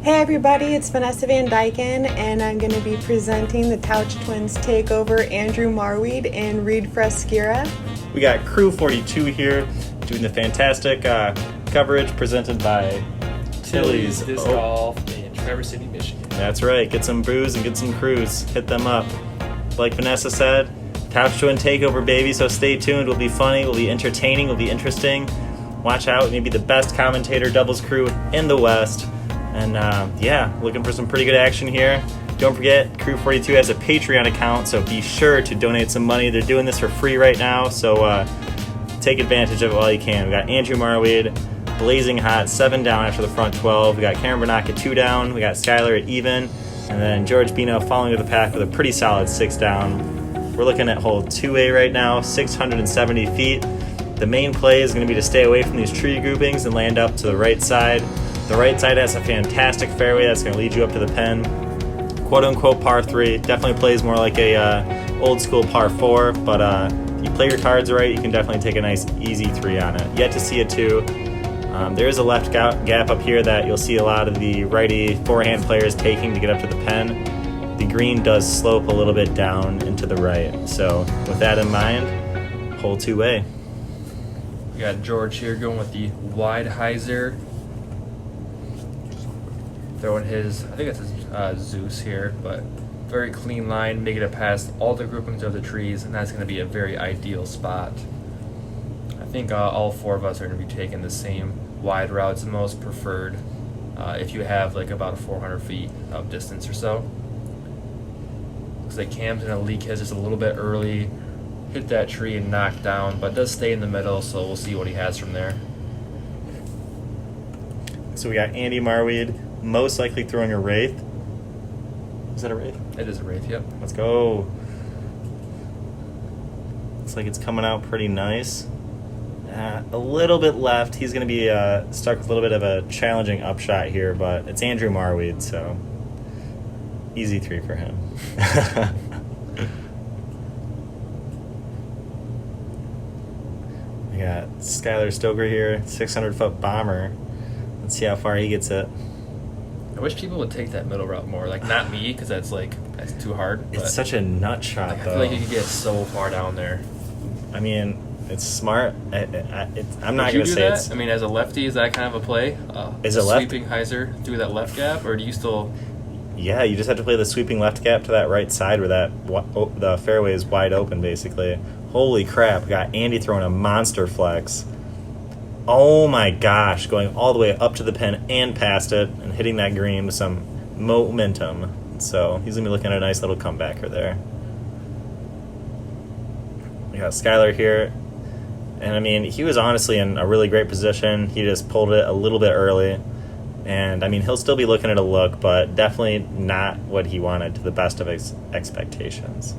Hey everybody, it's Vanessa Van Dyken, and I'm going to be presenting the Touch Twins takeover Andrew Marweed and Reed Fresquera. We got Crew 42 here doing the fantastic coverage presented by Tilly's Disc Golf in Traverse City, Michigan. That's right, get some brews and get some crews. Hit them up. Like Vanessa said, Touch Twin takeover, baby, so stay tuned. We'll be funny, we'll be entertaining, we'll be interesting. Watch out, maybe the best commentator doubles crew in the West. And yeah, looking for some pretty good action here. Don't forget, Crew 42 has a Patreon account, so be sure to donate some money. They're doing this for free right now, so take advantage of it while you can. We got Andrew Marweed, blazing hot, 7 down after the front 12. We got Cameron Benak at 2 down. We got Skyler at even. And then George Beno following with the pack with a pretty solid 6 down. We're looking at hole 2A right now, 670 feet. The main play is going to be to stay away from these tree groupings and land up to the right side. The right side has a fantastic fairway that's going to lead you up to the pen. Quote-unquote par 3. Definitely plays more like a old-school par 4, but if you play your cards right, you can definitely take a nice, easy 3 on it. Yet to see a 2. There is a left gap up here that you'll see a lot of the righty forehand players taking to get up to the pen. The green does slope a little bit down and to the right. So with that in mind, hole 2A. We got George here going with the wide hyzer. Throwing his, I think it's his Zeus here, but very clean line, making it past all the groupings of the trees, and that's going to be a very ideal spot. I think all 4 of us are going to be taking the same wide routes, most preferred if you have like about 400 feet of distance or so. Looks like Cam's going to leak his just a little bit early, hit that tree and knock down, but does stay in the middle, so we'll see what he has from there. So we got Andy Marweed, most likely throwing a Wraith. Is that a Wraith? It is a Wraith, yep. Let's go. Looks like it's coming out pretty nice. A little bit left. He's going to be stuck with a little bit of a challenging upshot here, but it's Andrew Marweed, so easy 3 for him. We got Skyler Stoker here, 600-foot bomber. Let's see how far he gets it. I wish people would take that middle route more. Like, not me, because that's too hard. But It's such a nut shot, I though. feel like you could get so far down there. I mean, it's smart. I'm not Would you going to do say that? it's... I mean, as a lefty, is that kind of a play? Is it left? Sweeping hyzer through that left gap, or do you still... Yeah, you just have to play the sweeping left gap to that right side where the fairway is wide open, basically. Holy crap, we got Andy throwing a monster flex. Oh my gosh, going all the way up to the pin and past it and hitting that green with some momentum. So he's going to be looking at a nice little comebacker there. We got Skyler here. And I mean, he was honestly in a really great position. He just pulled it a little bit early. And I mean, he'll still be looking at a look, but definitely not what he wanted to the best of his expectations.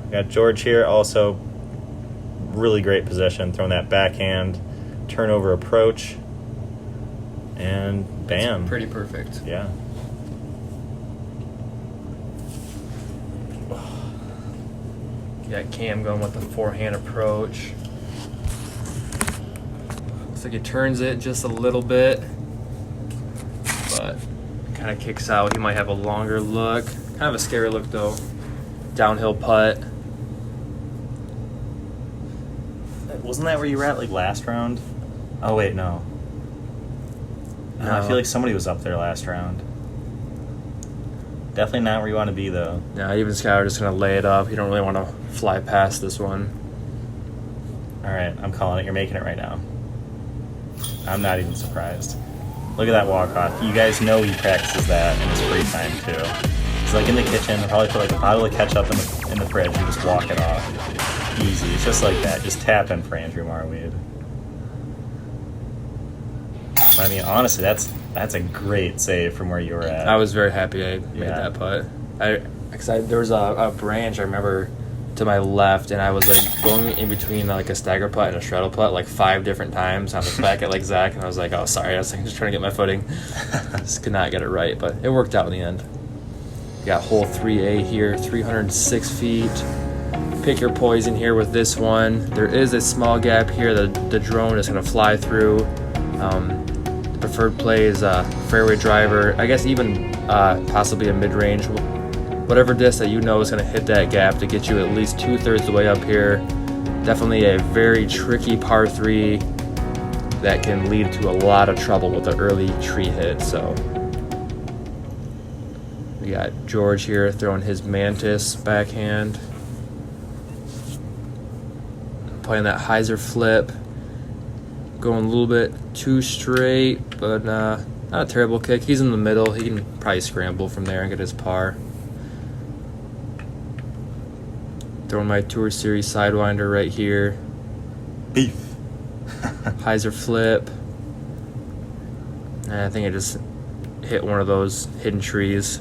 We got George here, also really great position, throwing that backhand turnover approach, and bam. It's pretty perfect. Yeah. You got Cam going with the forehand approach. Looks like he turns it just a little bit, but kind of kicks out. He might have a longer look. Kind of a scary look, though. Downhill putt. Wasn't that where you were at, like, last round? Oh, wait, no. No, I No. feel like somebody was up there last round. Definitely not where you want to be, though. Yeah, even Skyler just going to lay it up. You don't really want to fly past this one. All right, I'm calling it. You're making it right now. I'm not even surprised. Look at that walk-off. You guys know he practices that in his free time, too. He's, like, in the kitchen. He'll probably put, like, a bottle of ketchup in the fridge and just walk it off. Easy. It's just like that. Just tap in for Andrew Marweed. I mean, honestly, that's a great save from where you were at. I was very happy I made Yeah. that putt. There was a branch, I remember, to my left, and I was like going in between like a stagger putt and a straddle putt like 5 different times. I was back at like Zach, and I was like, oh, sorry. I was like, just trying to get my footing. Just could not get it right, but it worked out in the end. Got hole 3A here, 306 feet. Pick your poison here with this one. There is a small gap here that the drone is going to fly through. preferred play is a fairway driver. I guess even possibly a mid-range. Whatever disc that you know is going to hit that gap to get you at least 2/3 of the way up here. Definitely a very tricky par 3 that can lead to a lot of trouble with an early tree hit. So we got George here throwing his Mantis backhand. Playing that hyzer flip. Going a little bit too straight, but not a terrible kick. He's in the middle. He can probably scramble from there and get his par. Throwing my Tour Series Sidewinder right here. Beef. Hyzer flip. And I think I just hit one of those hidden trees.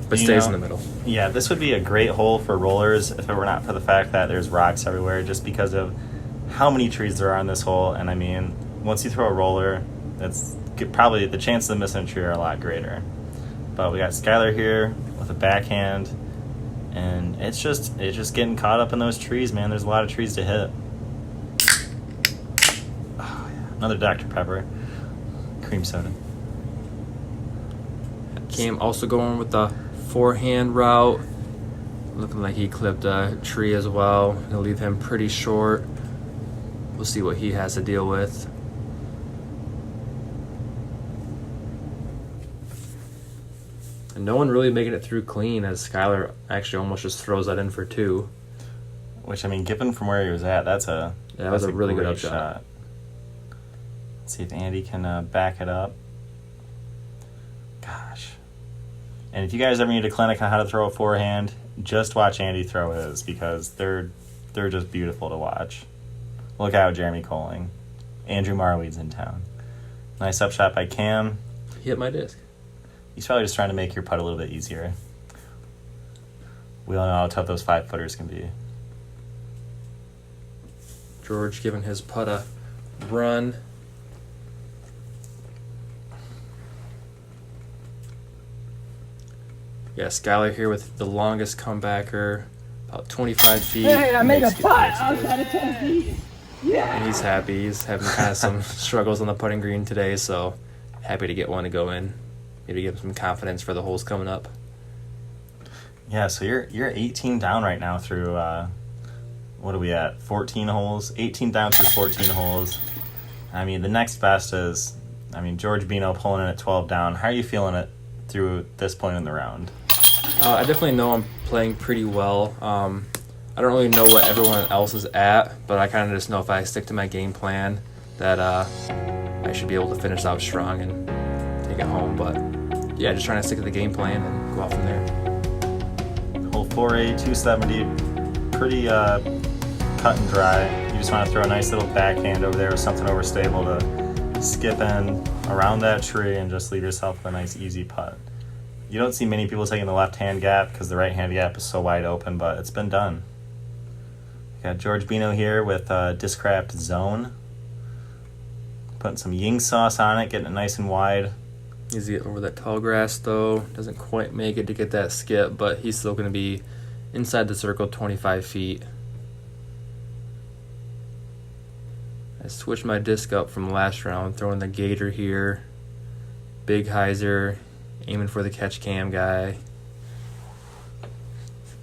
But stays in the middle. Yeah, this would be a great hole for rollers if it were not for the fact that there's rocks everywhere, just because of how many trees there are on this hole. And I mean, once you throw a roller, it's probably the chances of missing a tree are a lot greater. But we got Skyler here with a backhand, and it's just getting caught up in those trees, man. There's a lot of trees to hit. Oh, yeah. Another Dr. Pepper. Cream soda. Cam also going with the forehand route. Looking like he clipped a tree as well. It'll leave him pretty short. We'll see what he has to deal with. And no one really making it through clean, as Skyler actually almost just throws that in for 2. Which, I mean, given from where he was at, that was a really good great upshot. Let's see if Andy can back it up. Gosh. And if you guys ever need a clinic on how to throw a forehand, just watch Andy throw his, because they're just beautiful to watch. Look out, Jeremy Coling. Andrew Marweed's in town. Nice upshot by Cam. He hit my disc. He's probably just trying to make your putt a little bit easier. We all know how tough those 5-footers can be. George giving his putt a run. Yeah, Skyler here with the longest comebacker, about 25 feet. Hey, I made a putt outside of 10 feet. Yeah. And he's happy. He's having kind of some struggles on the putting green today, so happy to get one to go in. Maybe give him some confidence for the holes coming up. Yeah, so you're 18 down right now through, what are we at, 14 holes? 18 down through 14 holes. I mean, the next best is, George Beno pulling in at 12 down. How are you feeling it through this point in the round? I definitely know I'm playing pretty well. I don't really know what everyone else is at, but I kind of just know if I stick to my game plan that I should be able to finish out strong and take it home. But yeah, just trying to stick to the game plan and go out from there. Hole 4A, 270, pretty cut and dry. You just want to throw a nice little backhand over there with something overstable to skip in around that tree and just leave yourself with a nice easy putt. You don't see many people taking the left-hand gap because the right-hand gap is so wide open, but it's been done. Got George Beno here with Discraft Zone. Putting some Ying sauce on it, getting it nice and wide. Easy over that tall grass, though. Doesn't quite make it to get that skip, but he's still going to be inside the circle 25 feet. I switched my disc up from last round, throwing the gator here. Big hyzer, aiming for the catch cam guy.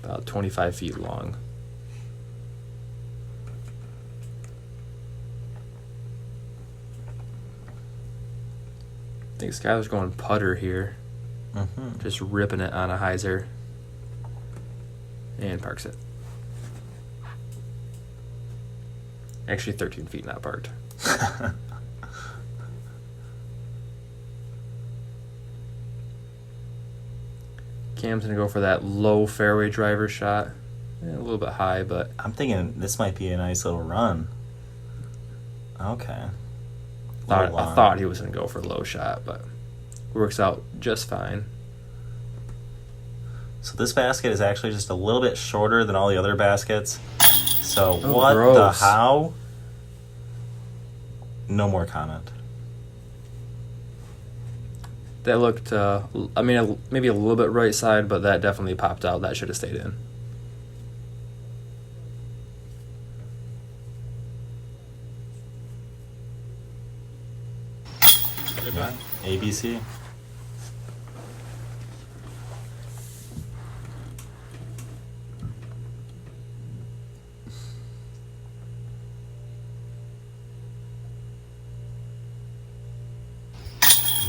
About 25 feet long. I think Skyler's going putter here. Mm-hmm. Just ripping it on a hyzer. And parks it. Actually 13 feet, not parked. Cam's going to go for that low fairway driver shot. A little bit high, but... I'm thinking this might be a nice little run. Okay. I thought he was going to go for a low shot, but works out just fine. So this basket is actually just a little bit shorter than all the other baskets. So what gross. the how? No more comment. That looked, maybe a little bit right side, but that definitely popped out. That should have stayed in. Yeah. ABC.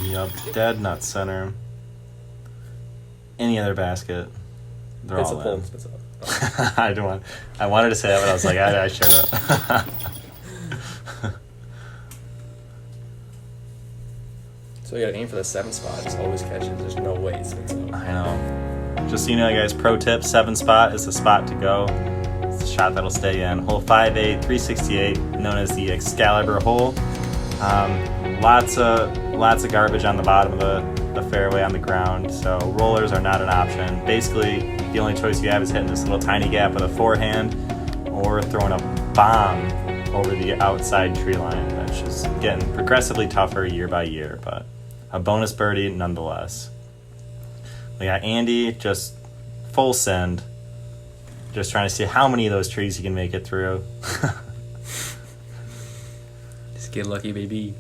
Yup, dead nut center. Any other basket, they're It's all a pull. in. It's a- I don't want. I wanted to say that, but I was like, I shouldn't. So you gotta aim for the 7 spot. Just always catches. There's no way it spins out. I know. Just so you know, guys, pro tip: 7 spot is the spot to go. It's the shot that'll stay in. Hole 5A, 368, known as the Excalibur Hole. Lots of garbage on the bottom of the fairway on the ground, so rollers are not an option. Basically, the only choice you have is hitting this little tiny gap with a forehand or throwing a bomb over the outside tree line. That's just getting progressively tougher year by year, but a bonus birdie nonetheless. We got Andy just full send, just trying to see how many of those trees he can make it through. Just get lucky, baby.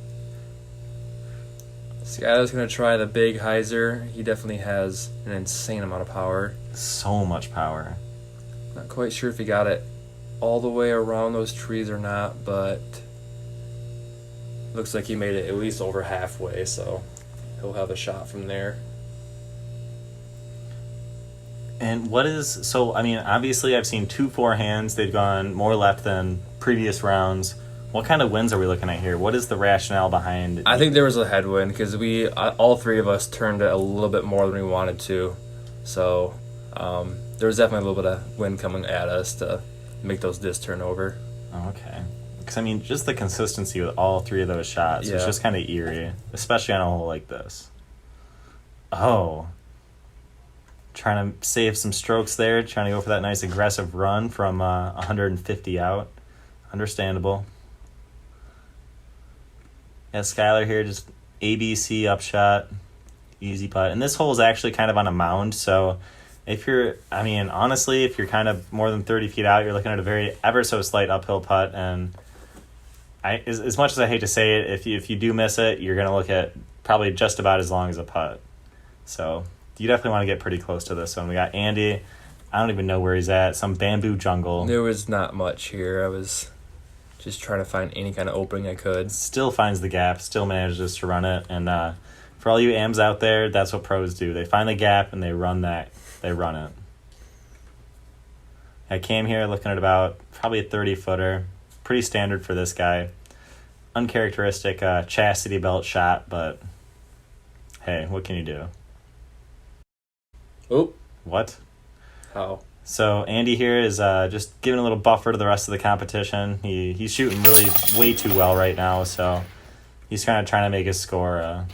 Skyler's gonna try the big hyzer. He definitely has an insane amount of power. So much power. Not quite sure if he got it all the way around those trees or not, but looks like he made it at least over halfway, so he'll have a shot from there. And what is, so, I mean, obviously I've seen 2 forehands. They've gone more left than previous rounds. What kind of wins are we looking at here? What is the rationale behind? I think there was a headwind because all 3 of us turned it a little bit more than we wanted to. So there was definitely a little bit of wind coming at us to make those discs turn over. Okay. Because, I mean, just the consistency with all 3 of those shots was just kind of eerie, especially on a hole like this. Oh. Trying to save some strokes there, trying to go for that nice aggressive run from 150 out. Understandable. Yeah, Skyler here, just ABC upshot, easy putt. And this hole is actually kind of on a mound, so if you're, I mean, honestly, if you're kind of more than 30 feet out, you're looking at a very ever so slight uphill putt. And as much as I hate to say it, if you do miss it, you're going to look at probably just about as long as a putt. So you definitely want to get pretty close to this one. We got Andy. I don't even know where he's at. Some bamboo jungle. There was not much here. I was just trying to find any kind of opening I could. Still finds the gap, still manages to run it. And for all you AMs out there, that's what pros do. They find the gap and they run that. They run it. I came here looking at about probably a 30-footer. Pretty standard for this guy. Uncharacteristic chastity belt shot, but hey, what can you do? Oh. What? How? So Andy here is just giving a little buffer to the rest of the competition. He's shooting really way too well right now, so he's kind of trying to make his score.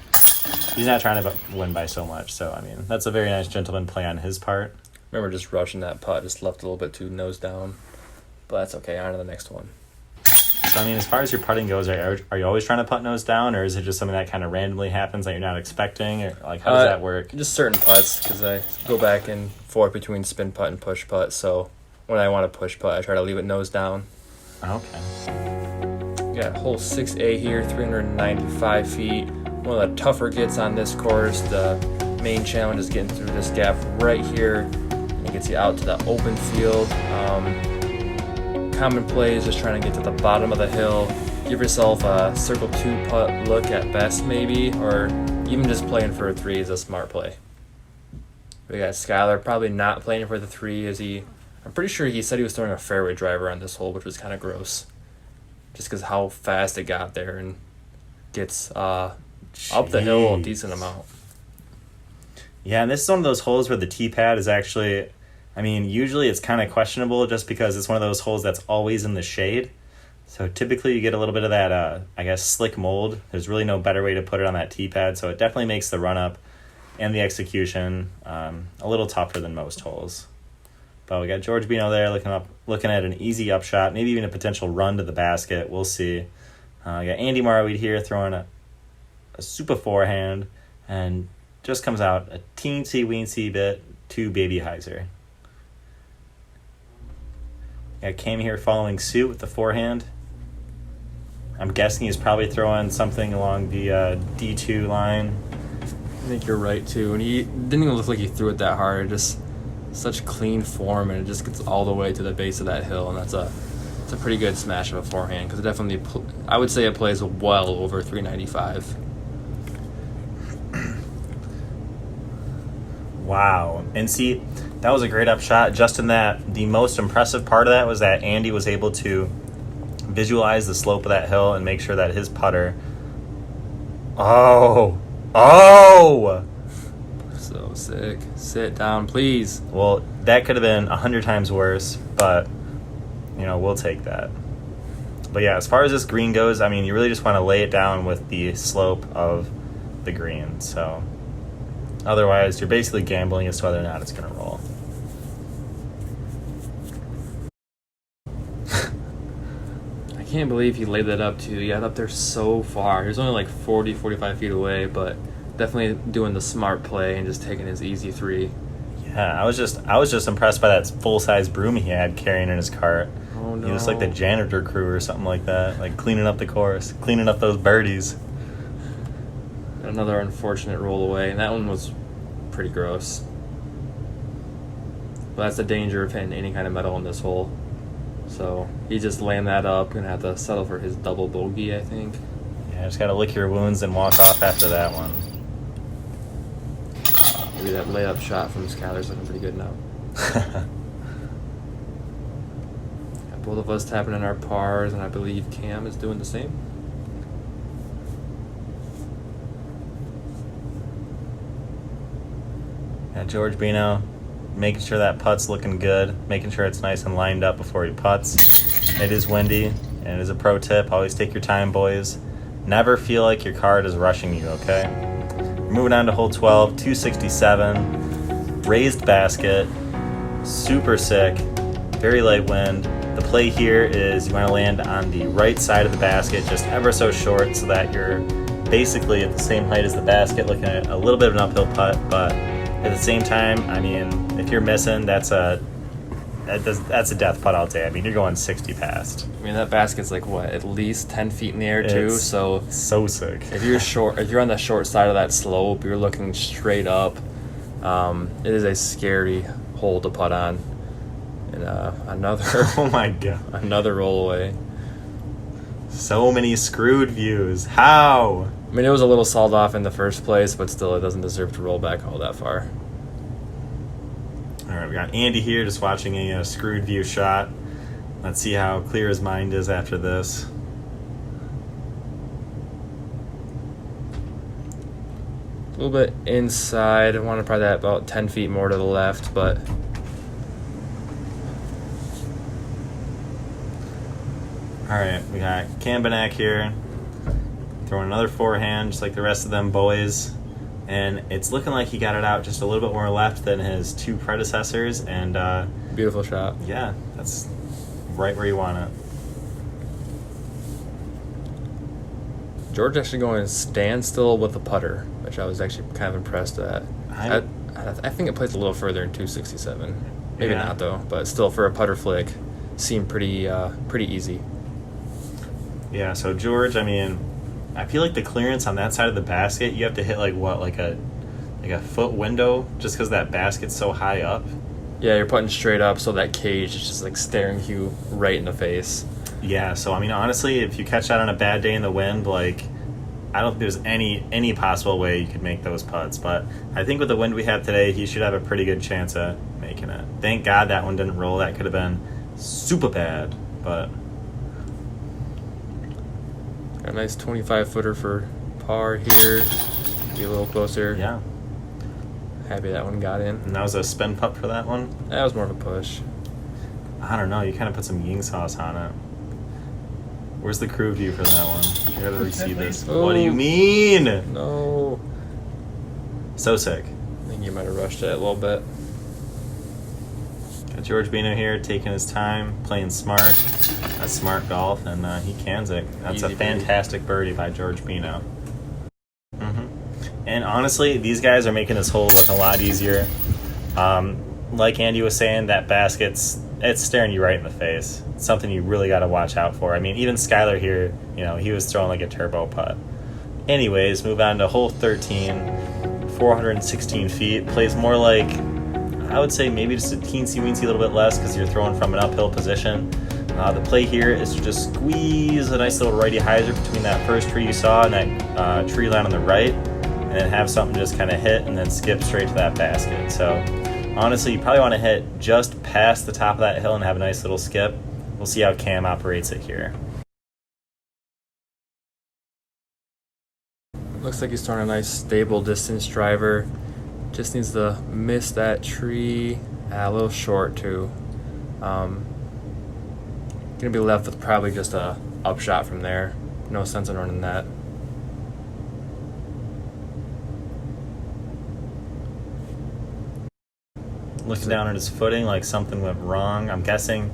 He's not trying to win by so much, so I mean that's a very nice gentleman play on his part. Remember just rushing that putt, just left a little bit too nose down, but that's okay. On to the next one. So I mean, as far as your putting goes, are you always trying to putt nose down, or is it just something that kind of randomly happens that you're not expecting, or like how does that work? Just certain putts, because I go back and forth between spin putt and push putt. So when I want to push putt, I try to leave it nose down. Okay. We got hole 6A here, 395 feet. One of the tougher gets on this course. The main challenge is getting through this gap right here, and it gets you out to the open field. Common play is just trying to get to the bottom of the hill. Give yourself a circle 2 putt look at best, maybe, or even just playing for a 3 is a smart play. We got Skyler probably not playing for the 3 I'm pretty sure he said he was throwing a fairway driver on this hole, which was kind of gross. Just because how fast it got there and gets up the hill a decent amount. Yeah, and this is one of those holes where the tee pad is actually, I mean, usually it's kind of questionable just because it's one of those holes that's always in the shade. So typically you get a little bit of that, I guess, slick mold. There's really no better way to put it on that tee pad, so it definitely makes the run-up and the execution a little tougher than most holes. But we got George Beno there looking at an easy upshot, maybe even a potential run to the basket. We'll see. We got Andy Marweed here throwing a super forehand, and just comes out a teensy-weensy bit to baby hyzer. Got Cam here following suit with the forehand. I'm guessing he's probably throwing something along the D2 line. I think you're right too, and he didn't even look like he threw it that hard. Just such clean form, and it just gets all the way to the base of that hill, and it's a pretty good smash of a forehand because it definitely I would say it plays well over 395. Wow. And see, that was a great up shot. Just in that, the most impressive part of that was that Andy was able to visualize the slope of that hill and make sure that his putter. Oh! So sick. Sit down, please. Well, that could have been 100 times worse, but, you know, we'll take that. But yeah, as far as this green goes, I mean, you really just want to lay it down with the slope of the green. So otherwise, you're basically gambling as to whether or not it's going to roll. I can't believe he laid that up too. He got up there so far. He was only like 40, 45 feet away, but definitely doing the smart play and just taking his easy three. Yeah, I was just impressed by that full-size broom he had carrying in his cart. Oh no. He was like the janitor crew or something like that, like cleaning up the course, cleaning up those birdies. Another unfortunate roll away, and that one was pretty gross. But that's the danger of hitting any kind of metal in this hole. So he just laying that up, gonna have to settle for his double bogey, I think. Yeah, just gotta lick your wounds and walk off after that one. Maybe that layup shot from Skyler's looking pretty good now. Got both of us tapping in our pars, and I believe Cam is doing the same. Yeah, George Beno making sure that putt's looking good, making sure it's nice and lined up before he putts. It is windy, and it is a pro tip. Always take your time, boys. Never feel like your card is rushing you, okay? We're moving on to hole 12, 267. Raised basket, super sick, very light wind. The play here is you want to land on the right side of the basket, just ever so short, so that you're basically at the same height as the basket, looking at a little bit of an uphill putt, but at the same time, I mean, if you're missing, that's a death putt all day. I mean, you're going 60 past. I mean, that basket's like what, at least 10 feet in the air too. It's so sick. if you're on the short side of that slope, you're looking straight up. It is a scary hole to putt on. And another Oh my god. another roll away. So many screwed views. How? I mean, it was a little sawed off in the first place, but still, it doesn't deserve to roll back all that far. All right, we got Andy here just watching a screwed view shot. Let's see how clear his mind is after this. A little bit inside. I want to probably that about 10 feet more to the left, but All right, we got Cam Benak here throwing another forehand, just like the rest of them boys. And it's looking like he got it out just a little bit more left than his two predecessors. And beautiful shot. yeah, that's right where you want it. George actually going standstill with the putter, which I was actually kind of impressed at. I think it plays a little further in 267. Maybe Yeah. not though, but still for a putter flick, seemed pretty easy. Yeah, so George, I mean, I feel like the clearance on that side of the basket, you have to hit like a foot window just because that basket's so high up. Yeah, you're putting straight up, so that cage is just like staring you right in the face. Yeah, so I mean, honestly, if you catch that on a bad day in the wind, like, I don't think there's any possible way you could make those putts. But I think with the wind we have today, he should have a pretty good chance of making it. Thank God that one didn't roll. That could have been super bad, but Got a nice 25-footer for par here. Be a little closer. yeah. Happy that one got in. And that was a spin putt for that one. That was more of a push. I don't know. You kind of put some ying sauce on it. Where's the crew view for that one? I gotta re-see this. Oh. What do you mean? No. So sick. I think you might have rushed it a little bit. Got George Beno here taking his time, playing smart. That's smart golf, and he cans it. That's Easy a fantastic birdie by George Beno. And honestly, these guys are making this hole look a lot easier. Like Andy was saying, that basket's it's staring you right in the face. It's something you really got to watch out for. I mean, even Skyler here, he was throwing like a turbo putt. Anyways, move on to hole 13, 416 feet. Plays more like, I would say maybe just a teensy-weensy a little bit less because you're throwing from an uphill position. The play here is to just squeeze a nice little righty hyzer between that first tree you saw and that tree line on the right, and then have something just kind of hit and then skip straight to that basket. So honestly, you probably want to hit just past the top of that hill and have a nice little skip. We'll see how Cam operates it here. Looks like he's throwing a nice stable distance driver. Just needs to miss that tree. A little short too. Gonna be left with probably just a upshot from there. No sense in running that. Looking down at his footing like something went wrong, I'm guessing.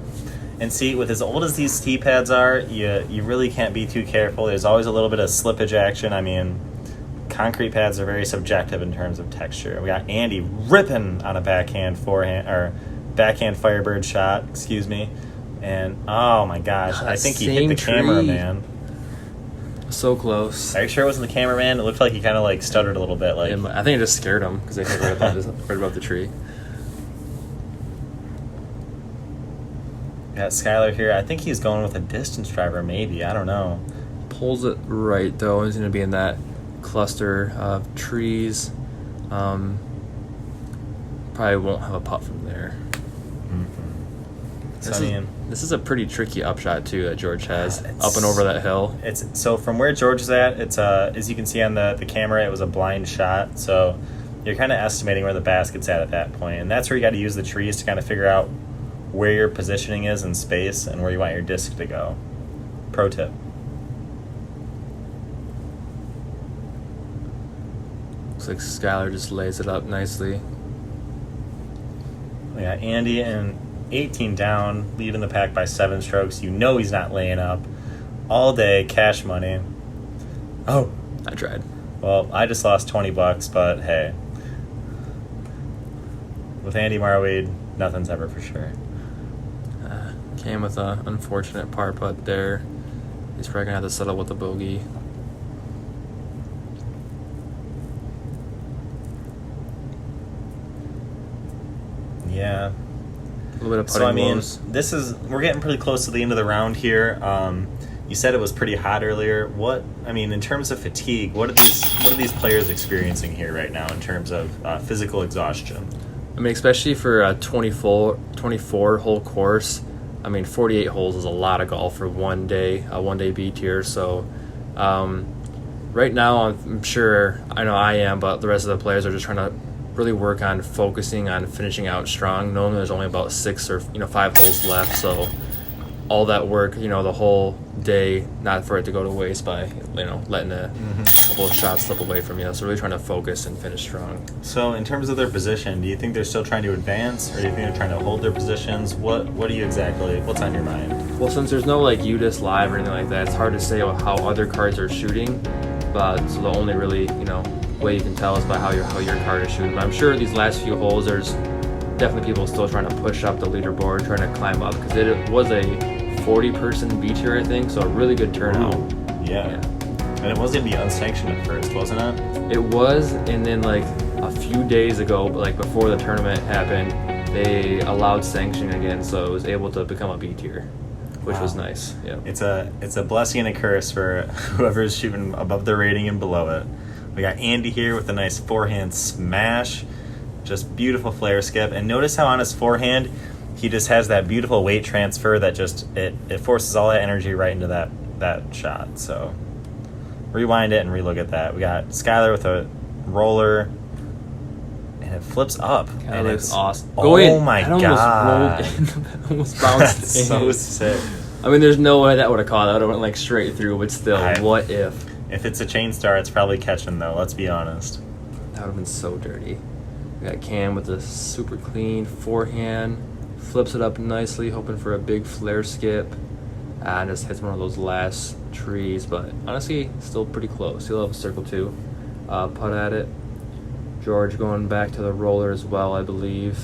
And see, with as old as these tee pads are, you really can't be too careful. There's always a little bit of slippage action. I mean, concrete pads are very subjective in terms of texture. We got Andy ripping on a backhand Firebird shot, excuse me. And oh my gosh, I think he hit the cameraman. So close. Are you sure it wasn't the cameraman? It looked like he kind of like stuttered a little bit. Like I think it just scared him because they hit right above the tree. Got Skyler here. I think he's going with a distance driver, maybe. I don't know. Pulls it right though. He's going to be in that cluster of trees. Probably won't have a putt from there. This is a pretty tricky upshot too that George has up and over that hill. It's so from where George is at, it's as you can see on the camera, it was a blind shot. So you're kind of estimating where the basket's at that point, and that's where you got to use the trees to kind of figure out where your positioning is in space and where you want your disc to go. Pro tip. Looks like Skyler just lays it up nicely. We got Andy and 18 down, leading the pack by 7 strokes. You know he's not laying up. All day, cash money. Oh. I tried. Well, I just lost $20, but hey. With Andy Marweed, nothing's ever for sure. Came with an unfortunate par putt there. He's probably going to have to settle with a bogey. Yeah. A little bit of putting So, I mean, woes. we're getting pretty close to the end of the round here. You said it was pretty hot earlier. In terms of fatigue, what are these players experiencing here right now in terms of physical exhaustion? I mean, especially for a 24 hole course, 48 holes is a lot of golf for one day B tier. So right now, I'm sure, I know I am, but the rest of the players are just trying to really work on focusing on finishing out strong, knowing there's only about 6 or 5 holes left. So all that work, the whole day, not for it to go to waste by letting a couple of shots slip away from you. So really trying to focus and finish strong. So in terms of their position, do you think they're still trying to advance, or do you think they're trying to hold their positions? What's on your mind? Well, since there's no UDIS live or anything like that, it's hard to say how other cards are shooting. But so the only really way you can tell is by how your card is shooting. But I'm sure these last few holes, there's definitely people still trying to push up the leaderboard, trying to climb up, because it was a 40-person B tier, I think, so a really good turnout. Yeah. And it was going to be unsanctioned at first, wasn't it? It was, and then a few days ago, before the tournament happened, they allowed sanctioning again, so it was able to become a B tier, which was nice. Yeah. It's a blessing and a curse for whoever's shooting above their rating and below it. We got Andy here with a nice forehand smash, just beautiful flare skip, and notice how on his forehand he just has that beautiful weight transfer that just it forces all that energy right into that shot. So rewind it and relook at that. We got Skyler with a roller, and it flips up. That looks awesome. My God! Almost bounced That's in. so sick. There's no way that would have caught. That would have went straight through. But still, what if? If it's a chain star, it's probably catching though. Let's be honest. That would have been so dirty. We got Cam with a super clean forehand, flips it up nicely, hoping for a big flare skip, and just hits one of those last trees. But honestly, still pretty close. He'll have a circle 2 putt at it. George going back to the roller as well, I believe.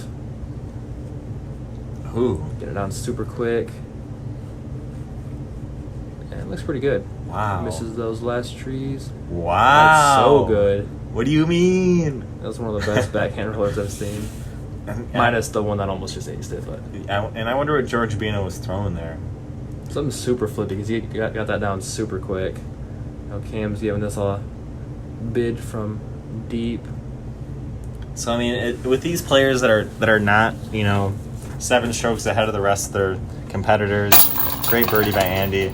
Ooh. Get it down super quick. And it looks pretty good. Wow. Misses those last trees. Wow. That's so good. What do you mean? That was one of the best backhand rollers I've seen. Minus the one that almost just aced it, but And I wonder what George Beno was throwing there. something super flippy because he got that down super quick. Now Cam's giving this a bid from deep. So I mean, with these players that are not, 7 strokes ahead of the rest of their competitors, great birdie by Andy.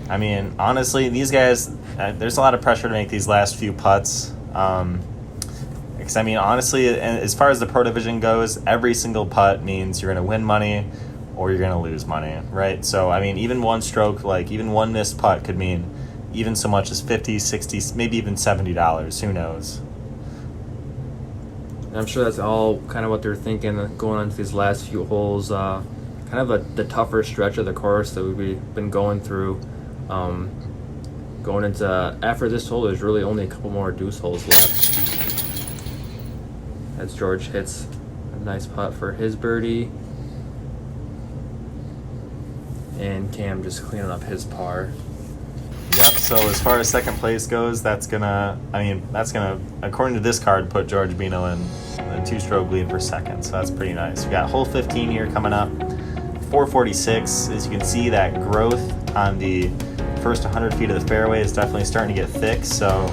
I mean, honestly, these guys, there's a lot of pressure to make these last few putts. Because I mean, honestly, as far as the pro division goes, every single putt means you're going to win money or you're going to lose money, right? So I mean, even one stroke, like even one missed putt could mean even so much as $50, $60, maybe even $70. Who knows? And I'm sure that's all kind of what they're thinking going on to these last few holes. Kind of the tougher stretch of the course that we've been going through. Going into after this hole, there's really only a couple more deuce holes left. As George hits a nice putt for his birdie. And Cam just cleaning up his par. Yep, so as far as second place goes, that's gonna, according to this card, put George Beno in the 2-stroke lead for second. So that's pretty nice. We got hole 15 here coming up. 446. As you can see, that growth on the first 100 feet of the fairway is definitely starting to get thick. So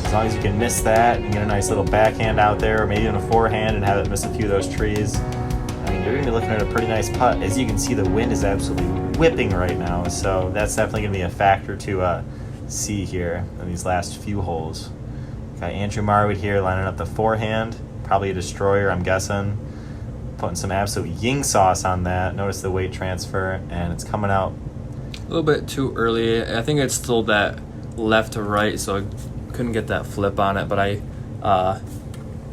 as long as you can miss that and get a nice little backhand out there, or maybe even a forehand and have it miss a few of those trees, I mean, you're going to be looking at a pretty nice putt. As you can see, the wind is absolutely whipping right now, so that's definitely going to be a factor to see here in these last few holes. Got Andrew Marweed here lining up the forehand, probably a destroyer, I'm guessing. Putting some absolute ying sauce on that. Notice the weight transfer, and it's coming out A little bit too early. I think it's still that left to right, so I couldn't get that flip on it, but I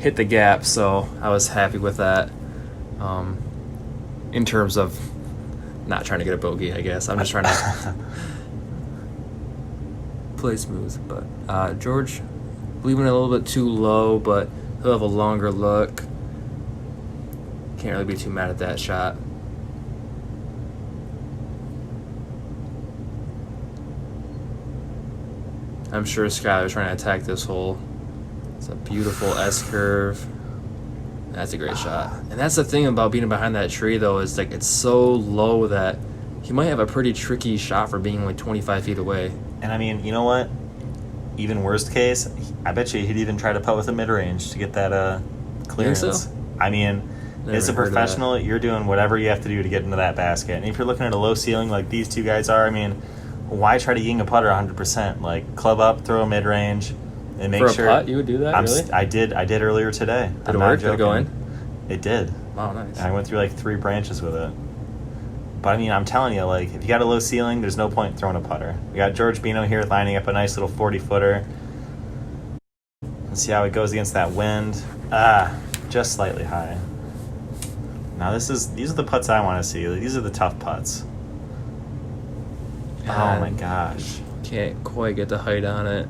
hit the gap, so I was happy with that. In terms of not trying to get a bogey, I guess. I'm just trying to play smooth. But George leaving it a little bit too low, but he'll have a longer look. Can't really be too mad at that shot. I'm sure Skyler's trying to attack this hole. It's a beautiful S-curve. That's a great shot. And that's the thing about being behind that tree, though, is like it's so low that he might have a pretty tricky shot for being like 25 feet away. And I mean, you know what? Even worst case, I bet you he'd even try to putt with a mid-range to get that clearance. Think so? I mean, Never as a heard of professional, you're doing whatever you have to do to get into that basket. And if you're looking at a low ceiling like these two guys are, I mean, why try to ying a putter 100%? Like, club up, throw a mid-range, and make For a sure. putt, you would do that, really? I did earlier today. Did it work? Did it go in? It did. Wow, nice. I went through like 3 branches with it. But I mean, I'm telling you, like, if you got a low ceiling, there's no point in throwing a putter. We got George Beno here lining up a nice little 40-footer. Let's see how it goes against that wind. Just slightly high. Now these are the putts I want to see. These are the tough putts. Oh my gosh. Can't quite get the height on it.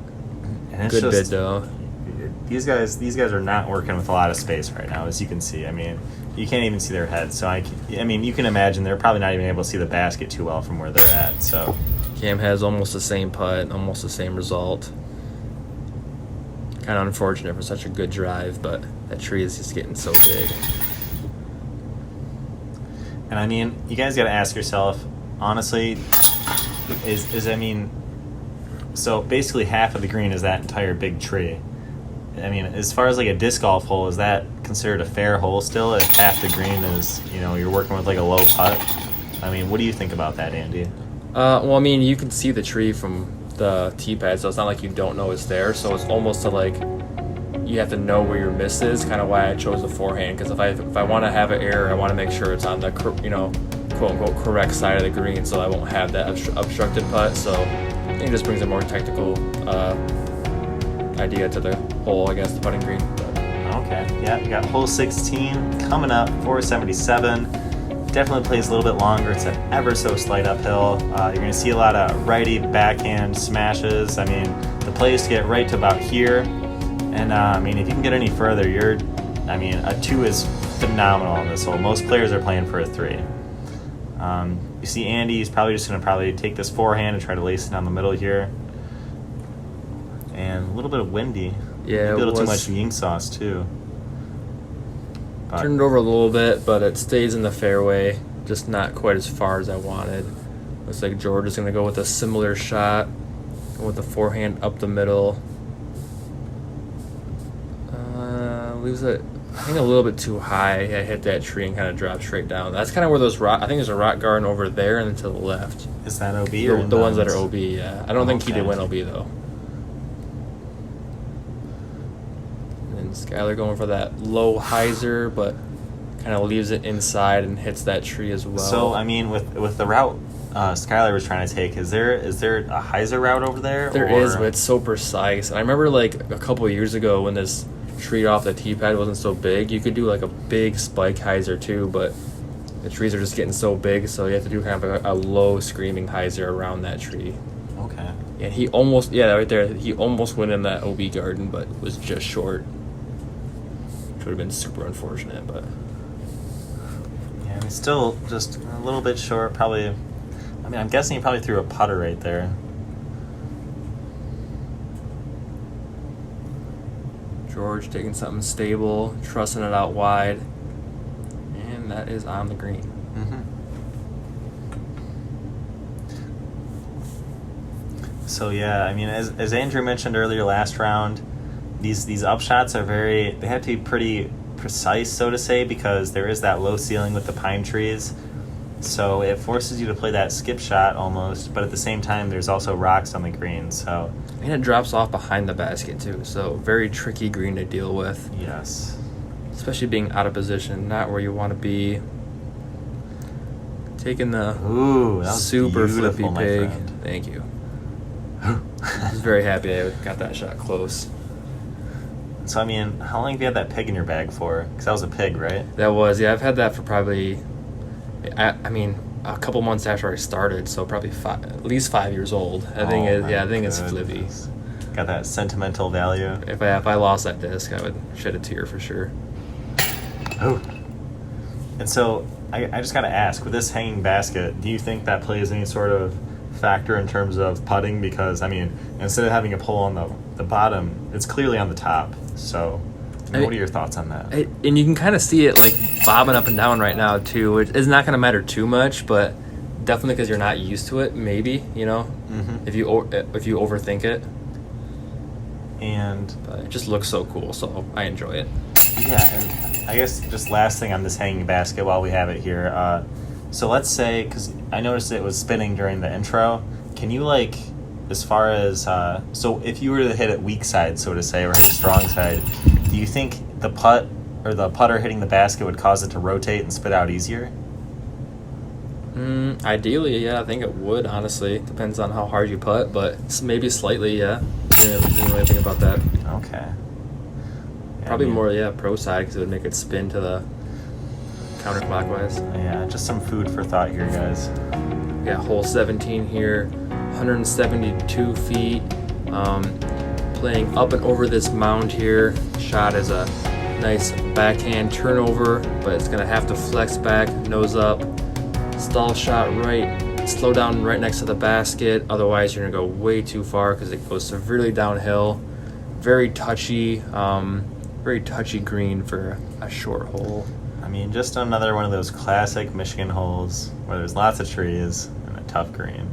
And it's Good just, bid, though. These guys are not working with a lot of space right now, as you can see. I mean, you can't even see their heads. So I mean, you can imagine they're probably not even able to see the basket too well from where they're at. So Cam has almost the same putt, almost the same result. Kind of unfortunate for such a good drive, but that tree is just getting so big. And I mean, you guys got to ask yourself, honestly, so basically half of the green is that entire big tree. I mean, as far as like a disc golf hole, is that considered a fair hole still? If half the green is, you're working with like a low putt? I mean, what do you think about that, Andy? Well, I mean, you can see the tree from the tee pad, so it's not like you don't know it's there. So it's almost to like you have to know where your miss is. Kind of why I chose the forehand, because if I want to have an error, I want to make sure it's on the quote unquote correct side of the green, so I won't have that obstructed putt. So it just brings a more technical idea to the hole, I guess, the putting green. Okay, yeah, you got hole 16 coming up, 477. Definitely plays a little bit longer. It's an ever so slight uphill. You're going to see a lot of righty backhand smashes. I mean, the play is to get right to about here. And I mean, if you can get any further, a 2 is phenomenal on this hole. Most players are playing for a 3. You see Andy, he's probably just going to take this forehand and try to lace it down the middle here. And a little bit of windy. Yeah, a little too was- much ying sauce too. But Turned it over a little bit, but it stays in the fairway, just not quite as far as I wanted. Looks like George is going to go with a similar shot, go with the forehand up the middle. Leaves it, I think, a little bit too high. I hit that tree and kind of dropped straight down. That's kind of where those rock, I think there's a rock garden over there and then to the left. is that OB or The ones that inbounds? are OB, yeah. I don't think he Okay. did win OB, though. And Skyler going for that low hyzer, but kind of leaves it inside and hits that tree as well. So I mean, with the route Skyler was trying to take, is there a hyzer route over there? There or? is, but it's so precise. And I remember like a couple of years ago when this tree off the tee pad wasn't so big, you could do like a big spike hyzer too, but the trees are just getting so big, so you have to do kind of a low screaming hyzer around that tree. Okay. And he almost, yeah, right there, he almost went in that OB garden, but was just short. Which would have been super unfortunate, but Yeah, I mean, still just a little bit short. Probably. I mean, I'm guessing he probably threw a putter right there. George taking something stable, trussing it out wide, and that is on the green. Mm-hmm. So yeah, I mean, as Andrew mentioned earlier last round, these upshots are they have to be pretty precise, so to say, because there is that low ceiling with the pine trees. So it forces you to play that skip shot almost, but at the same time, there's also rocks on the green. So And it drops off behind the basket too, so very tricky green to deal with, yes, especially being out of position, not where you want to be. Taking the ooh, that was super beautiful, flippy my pig. friend. Thank you. I was very happy I got that shot close. So I mean, how long have you had that pig in your bag for? Because that was a pig, right? That was, yeah, I've had that for probably, I mean, a couple months after I started, so probably at least 5 years old. I think it's flippy. goodness. Got that sentimental value. If I lost that disc, I would shed a tear for sure. Oh. And so I just got to ask, with this hanging basket, do you think that plays any sort of factor in terms of putting? Because I mean, instead of having a pole on the bottom, it's clearly on the top. So what are your thoughts on that? And you can kind of see it like bobbing up and down right now too, which is not going to matter too much, but definitely because you're not used to it, maybe, you know, Mm-hmm. if you overthink it. And But it just looks so cool, so I enjoy it. yeah, and I guess just last thing on this hanging basket while we have it here. So let's say, because I noticed it was spinning during the intro, can you as far as, so if you were to hit it weak side, so to say, or hit it strong side, do you think the putt or the putter hitting the basket would cause it to rotate and spit out easier? Ideally, yeah, I think it would, honestly. Depends on how hard you putt, but maybe slightly, yeah. Didn't really think about that. Okay. Yeah, Probably I mean, more, yeah, pro side, because it would make it spin to the counterclockwise. Yeah, just some food for thought here, guys. Yeah, hole 17 here, 172 feet. Playing up and over this mound here. Shot is a nice backhand turnover, but it's going to have to flex back, nose up. Stall shot right, slow down right next to the basket. Otherwise, you're going to go way too far because it goes severely downhill. Very touchy green for a short hole. I mean, just another one of those classic Michigan holes where there's lots of trees and a tough green.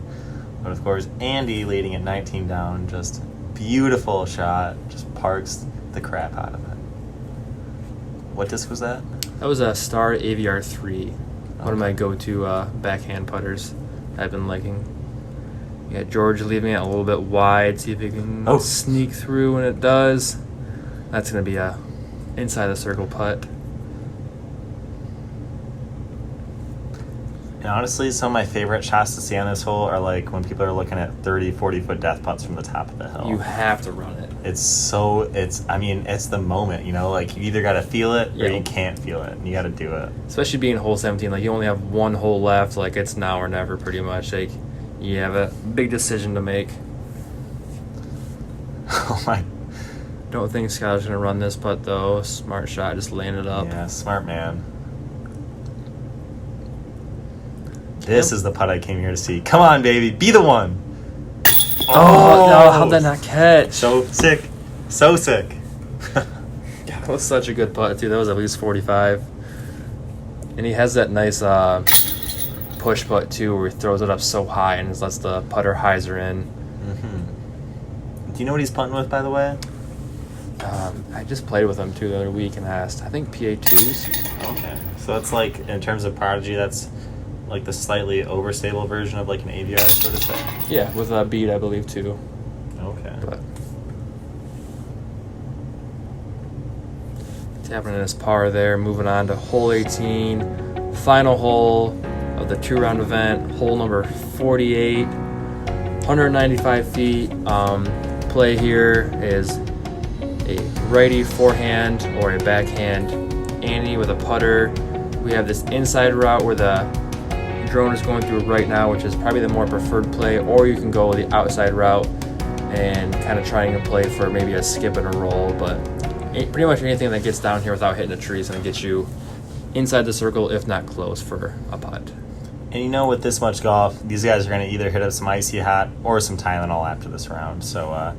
But of course, Andy leading at 19 down, just beautiful shot, just parks the crap out of it. What disc was that? That was a Star AVR 3. One of my go-to backhand putters I've been liking. Yeah, George leaving it a little bit wide, see if he can sneak through when it does. That's going to be a inside the circle putt. And honestly, some of my favorite shots to see on this hole are when people are looking at 30, 40-foot death putts from the top of the hill. You have to run it. It's the moment, you either got to feel it or you can't feel it, and you got to do it. Especially being hole 17, you only have one hole left, it's now or never pretty much. You have a big decision to make. Oh my. Don't think Skyler's going to run this putt though. Smart shot, just laying it up. Yeah, smart man. This is the putt I came here to see. Come on, baby. Be the one. Oh, no, how'd that not catch? So sick. So sick. That was such a good putt, too. That was at least 45. And he has that nice push putt, too, where he throws it up so high and just lets the putter hyzer in. Do you know what he's putting with, by the way? I just played with him, too, the other week and asked. I think PA2s. Okay. So that's like, in terms of Prodigy, that's like the slightly overstable version of like an AVR, so to say. Yeah, with a bead, I believe, too. Okay. But tapping in his par there, moving on to hole 18, final hole of the 2-round event, hole number 48, 195 feet. Play here is a righty forehand or a backhand Andy with a putter. We have this inside route where the drone is going through right now, which is probably the more preferred play, or you can go the outside route and kind of trying to play for maybe a skip and a roll, but pretty much anything that gets down here without hitting a tree is going to get you inside the circle, if not close, for a putt. And you know, with this much golf, these guys are going to either hit up some icy hot or some Tylenol after this round. So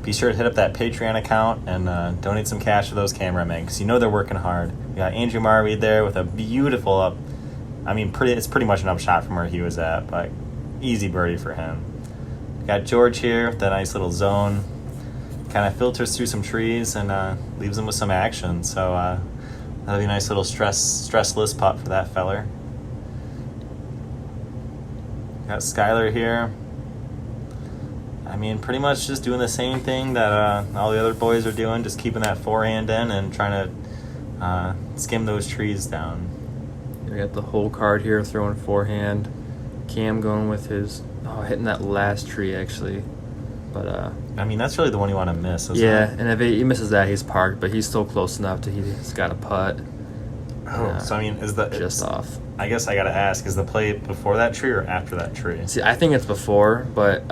be sure to hit up that Patreon account and donate some cash to those cameramen, because you know they're working hard. We got Andrew Marweed there with a beautiful up. I mean, it's pretty much an upshot from where he was at, but easy birdie for him. We got George here with that nice little zone. Kind of filters through some trees and leaves them with some action. So that'll be a nice little stressless putt for that feller. Got Skyler here. I mean, pretty much just doing the same thing that all the other boys are doing, just keeping that forehand in and trying to skim those trees down. We got the whole card here, throwing forehand. Cam going with his, hitting that last tree, actually. But I mean, that's really the one you want to miss, isn't yeah, it? and if he misses that, he's parked, but he's still close enough to he's got a putt. So I mean, Just off? I guess I gotta ask: is the play before that tree or after that tree? See, I think it's before, but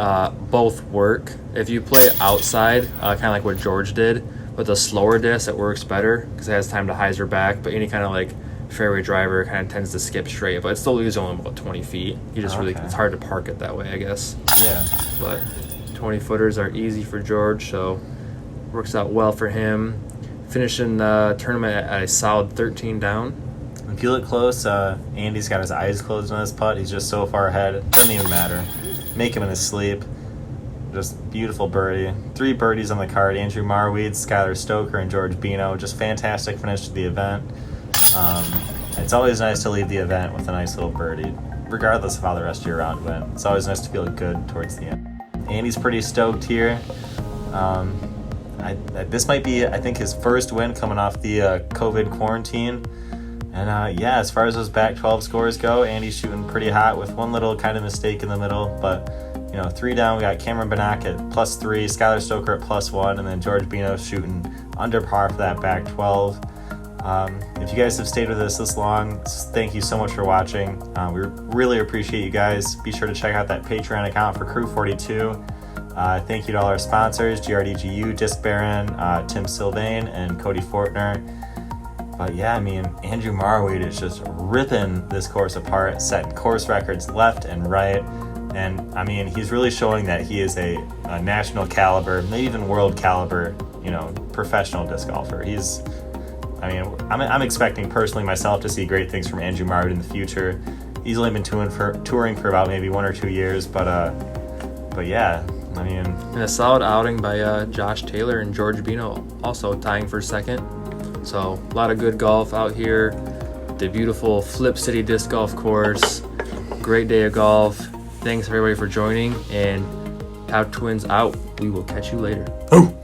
both work. If you play outside, kind of like what George did, with a slower disc, it works better because it has time to hyzer back. But any kind of like fairway driver kind of tends to skip straight, but it still leaves only about 20 feet. You just really, it's hard to park it that way, I guess. Yeah. But 20 footers are easy for George, so works out well for him. Finishing the tournament at a solid 13 down. If you look close, Andy's got his eyes closed on his putt. He's just so far ahead. It doesn't even matter. Make him in his sleep. Just beautiful birdie. 3 birdies on the card. Andrew Marweed, Skyler Stoker, and George Beno. Just fantastic finish to the event. It's always nice to leave the event with a nice little birdie, regardless of how the rest of your round went. It's always nice to feel good towards the end. Andy's pretty stoked here. This might be, I think, his first win coming off the COVID quarantine. And yeah, as far as those back 12 scores go, Andy's shooting pretty hot with one little kind of mistake in the middle. But, 3 down, we got Cameron Benak at +3, Skyler Stoker at +1, and then George Beno shooting under par for that back 12. If you guys have stayed with us this long, thank you so much for watching. We really appreciate you guys. Be sure to check out that Patreon account for Crew 42. Thank you to all our sponsors, GRDGU, Disc Baron, Tim Sylvain, and Cody Fortner. But yeah, I mean, Andrew Marweed is just ripping this course apart, setting course records left and right. And I mean, he's really showing that he is a national caliber, maybe even world caliber, professional disc golfer. I'm expecting personally myself to see great things from Andrew Marweed in the future. He's only been touring for about maybe 1 or 2 years, but yeah, I mean, and a solid outing by Josh Taylor and George Beno, also tying for second. So a lot of good golf out here. The beautiful Flip City Disc Golf Course. Great day of golf. Thanks everybody for joining, and Tout Twins out. We will catch you later. Oh.